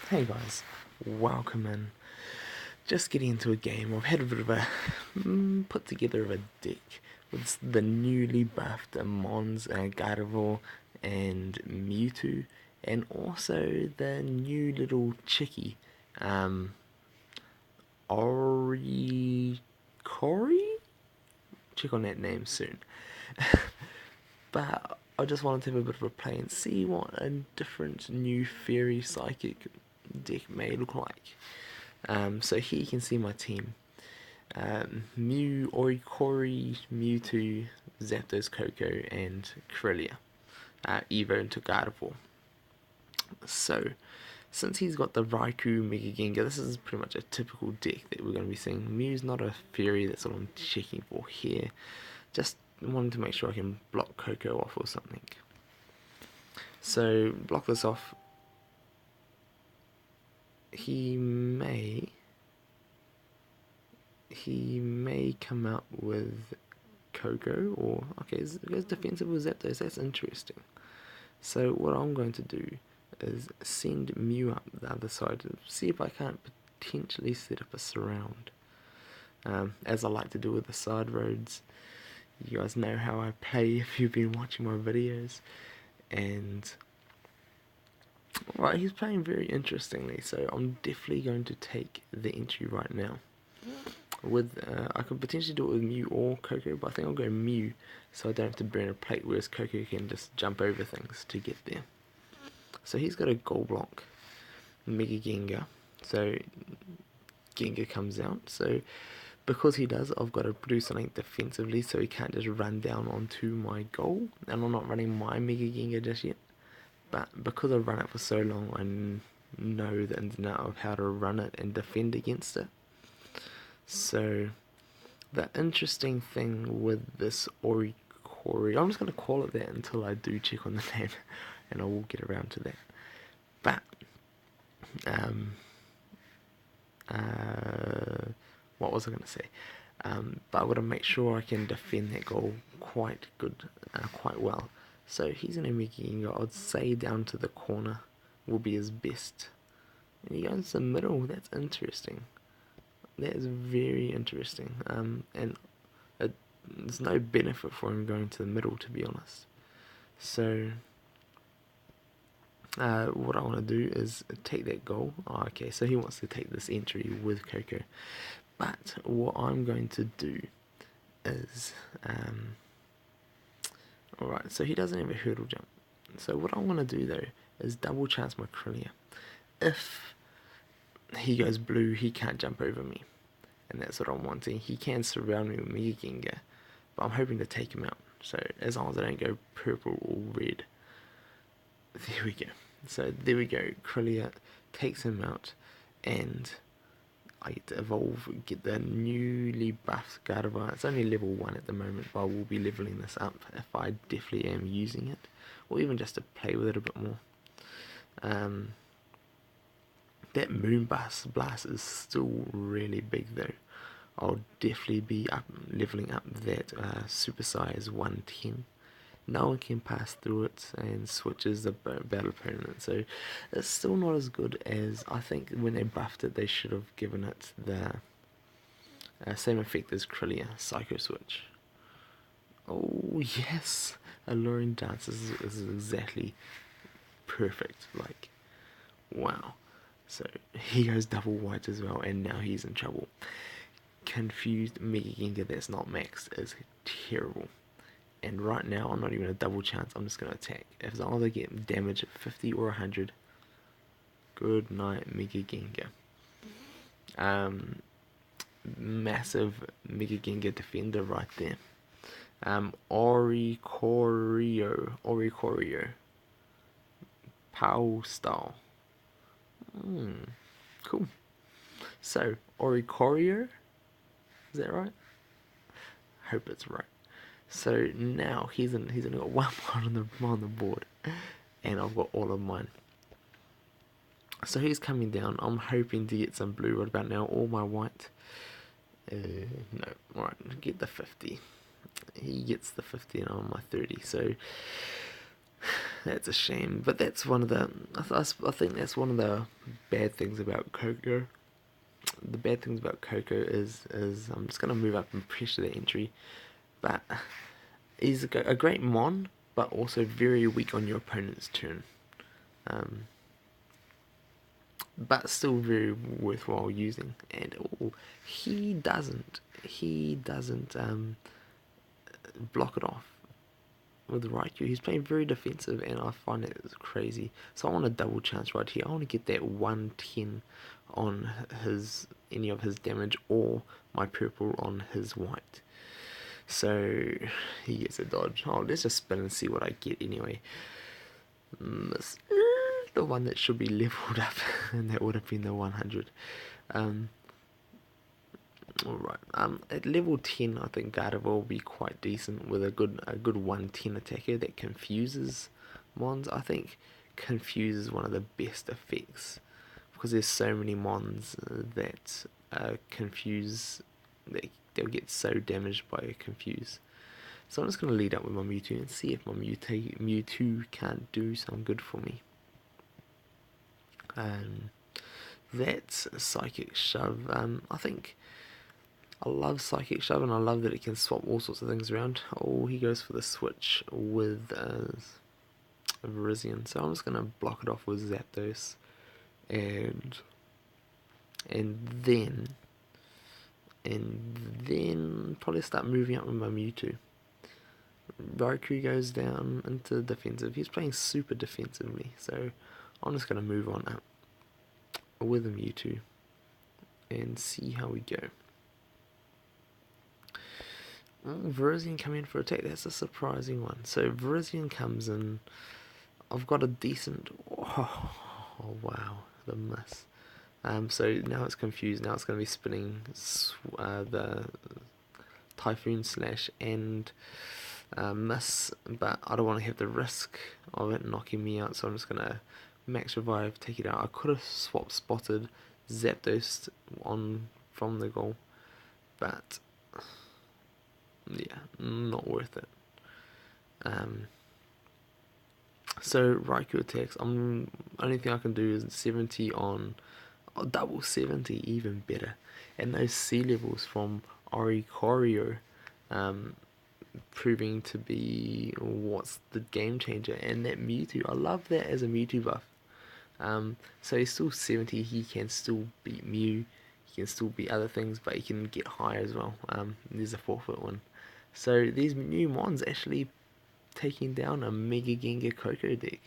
Hey guys, welcome in. Just getting into a game. I've had a bit of a put together of a deck with the newly buffed Mons, Gardevoir, and Mewtwo, and also the new little chickie, um, Oricorio. Check on that name soon. But I just wanted to have a bit of a play and see what a different new fairy psychic deck may look like. So here you can see my team. Oricori, Mewtwo, Zapdos, Koko, and Corellia. Evo into Gardevoir. So, since he's got the Raikou Mega Gengar, this is pretty much a typical deck that we're going to be seeing. Mew's not a fairy, that's what I'm checking for here. Just wanted to make sure I can block Koko off or something. So, block this off. He may come out with Koko, or okay, it goes defensive with Zapdos. That's interesting. So what I'm going to do is send Mew up the other side to see if I can't potentially set up a surround. As I like to do with the side roads. You guys know how I play if you've been watching my videos. And right, he's playing very interestingly, so I'm definitely going to take the entry right now. I could potentially do it with Mew or Koko, but I think I'll go Mew so I don't have to burn a plate, whereas Koko can just jump over things to get there. So he's got a Gold Block, Mega Gengar, so Gengar comes out, so because he does, I've got to produce something defensively so he can't just run down onto my goal, and I'm not running my Mega Gengar just yet, but because I've run it for so long, I know the ins and outs of how to run it and defend against it. So, the interesting thing with this Oricorio, I'm just going to call it that until I do check on the name, and I will get around to that. But, what was I going to say? But I've got to make sure I can defend that goal quite well. So he's going to make Gengar, I'd say down to the corner will be his best. And he goes to the middle, that's interesting. That is very interesting. And there's no benefit for him going to the middle, to be honest. So, what I want to do is take that goal. Oh, okay, so he wants to take this entry with Koko. But what I'm going to do is, alright, so he doesn't have a hurdle jump. So what I want to do though is double chance my Corellia. If he goes blue, he can't jump over me. And that's what I'm wanting. He can surround me with Mega Gengar, but I'm hoping to take him out. So as long as I don't go purple or red. There we go. So there we go. Corellia takes him out, and I get to evolve, get the newly buffed Gardevoir. It's only level 1 at the moment, but I will be leveling this up if I definitely am using it, or even just to play with it a bit more. That Blast is still really big though. I'll definitely be leveling up that Super Size 110. No one can pass through it and switches the battle opponent, so it's still not as good as I think when they buffed it. They should have given it the same effect as Corellia, Psycho Switch. Oh yes, Alluring Dance is exactly perfect. Like, wow. So he goes double white as well, and now he's in trouble. Confused Mega Gengar that's not maxed is terrible. And right now, I'm not even a double chance. I'm just going to attack. As long as I get damage at 50 or 100, good night, Mega Gengar. Massive Mega Gengar defender right there. Oricorio Pa'u style. Cool. So, Oricorio, is that right? Hope it's right. So now he's only got one part on the board, and I've got all of mine. So he's coming down. I'm hoping to get some blue right about now, or my white. No, alright, get the 50. He gets the 50 and I'm on my 30. So That's a shame, but that's one of the. I think that's one of the bad things about Koko. The bad things about Koko is I'm just gonna move up and pressure the entry, but he's a great mon, but also very weak on your opponent's turn. Um, but still very worthwhile using. And he doesn't block it off with Raikou. He's playing very defensive, and I find it crazy. So I want a double chance right here. I want to get that 110 on his any of his damage, or my purple on his white. So he gets a dodge. Oh, let's just spin and see what I get anyway. The one that should be leveled up, and that would have been the 100. Alright, at level 10, I think Gardevoir will be quite decent with a good 110 attacker that confuses mons. I think confuse is one of the best effects because there's so many mons that confuse, they'll get so damaged by confuse. So I'm just going to lead up with my Mewtwo and see if my Mewtwo can't do some good for me. That's Psychic Shove. I think I love Psychic Shove, and I love that it can swap all sorts of things around. Oh, he goes for the switch with Virizion, so I'm just going to block it off with Zapdos, and then probably start moving up with my Mewtwo. Raikou goes down into defensive. He's playing super defensively, so I'm just going to move on up with a Mewtwo and see how we go. Virizion coming in for attack. That's a surprising one. So Virizion comes in. I've got a decent. Oh wow, the miss. So now it's confused. Now it's going to be spinning the Typhoon Slash and miss, but I don't want to have the risk of it knocking me out, so I'm just going to max revive, take it out. I could have swap spotted Zapdos on from the goal, but yeah, not worth it. So Raikou attacks. Only thing I can do is 70 on, double 70, even better. And those sea levels from Oricorio, proving to be what's the game changer. And that Mewtwo, I love that as a Mewtwo buff. So he's still 70. He can still beat Mew. He can still beat other things, but he can get higher as well. There's a 4-foot one. So these new mons actually taking down a Mega Gengar Koko deck.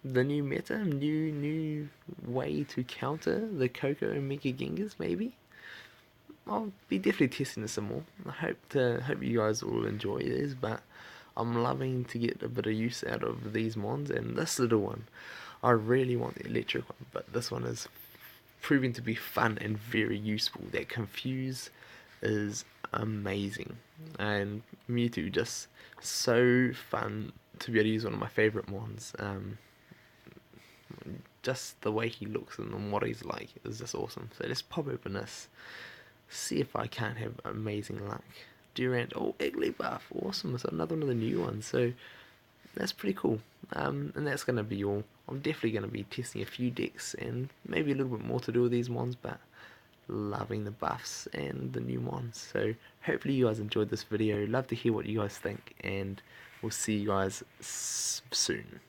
The new meta, new way to counter the Koko and Mega Gengars, maybe. I'll be definitely testing this some more. I hope you guys will enjoy this, but I'm loving to get a bit of use out of these mons, and this little one, I really want the electric one, but this one is proving to be fun and very useful. That Confuse is amazing, and Mewtwo just so fun to be able to use. One of my favourite mons. Just the way he looks and what he's like is just awesome. So let's pop open this, see if I can't have amazing luck. Durant, oh, Igglybuff, awesome. So another one of the new ones. So that's pretty cool. And that's going to be all. I'm definitely going to be testing a few decks and maybe a little bit more to do with these mons, but loving the buffs and the new mons. So hopefully you guys enjoyed this video. Love to hear what you guys think, and we'll see you guys soon.